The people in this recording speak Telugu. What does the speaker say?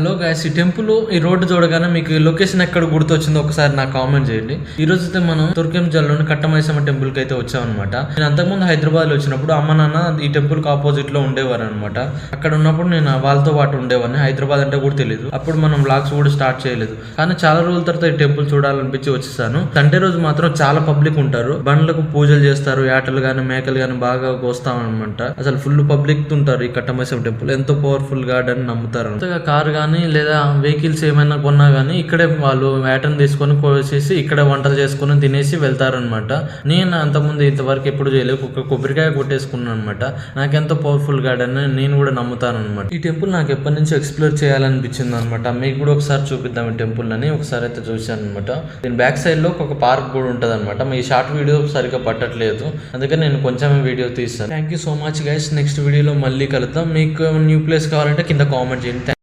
హలో గైస్, ఈ టెంపుల్ ఈ రోడ్డు చూడగానే మీకు లొకేషన్ ఎక్కడ గుర్తొచ్చిందో ఒకసారి నాకు కామెంట్ చేయండి. ఈ రోజు అయితే మనం తుర్కెంజల్లోని కట్టమైసమ్మ టెంపుల్ కి అయితే వచ్చామన్నమాట. నేను అంతకుముందు హైదరాబాద్ లో వచ్చినప్పుడు అమ్మ నాన్న ఈ టెంపుల్ కి ఆపోజిట్ లో ఉండేవారు అనమాట. అక్కడ ఉన్నప్పుడు నేను వాళ్ళతో పాటు ఉండేవాడిని. హైదరాబాద్ అంటే కూడా తెలియదు. అప్పుడు మనం వ్లాగ్స్ కూడా స్టార్ట్ చేయలేదు. కానీ చాలా రోజుల తర్వాత ఈ టెంపుల్ చూడాలనిపించి వచ్చేసాను. సండే రోజు మాత్రం చాలా పబ్లిక్ ఉంటారు. బండ్లకు పూజలు చేస్తారు. యాటలు గాని మేకలు గాని బాగా కోస్తామన్నమాట. అసలు ఫుల్ పబ్లిక్ ఉంటారు. ఈ కట్టమైసమ్మ టెంపుల్ ఎంతో పవర్ఫుల్ గాడ్ అని నమ్ముతారు. కారు కానీ లేదా వెహికల్స్ ఏమైనా కొన్నా కానీ ఇక్కడే వాళ్ళు వేటను తీసుకొని కోసేసి ఇక్కడే వంటలు చేసుకుని తినేసి వెళ్తారనమాట. నేను అంతకుముందు ఇంతవరకు ఎప్పుడు చేయలేదు. కొబ్బరికాయ కొట్టేసుకున్నాను అనమాట. నాకెంతో పవర్ఫుల్ గాడ్ అని నేను కూడా నమ్ముతాను అనమాట. ఈ టెంపుల్ నాకు ఎప్పటి నుంచి ఎక్స్ప్లోర్ చేయాలనిపించింది అనమాట. మీకు కూడా ఒకసారి చూపిద్దాం ఈ టెంపుల్ అని. ఒకసారి అయితే చూశాను అనమాట. దీని బ్యాక్ సైడ్ లో ఒక పార్క్ కూడా ఉంటుంది అనమాట. ఈ షార్ట్ వీడియో సరిగ్గా పట్టట్లేదు, అందుకని నేను కొంచెం వీడియో తీస్తాను. Thank you so much guys. Next వీడియోలో మళ్ళీ కలుద్దాం. మీకు న్యూ ప్లేస్ కావాలంటే కింద కామెంట్ చేయండి.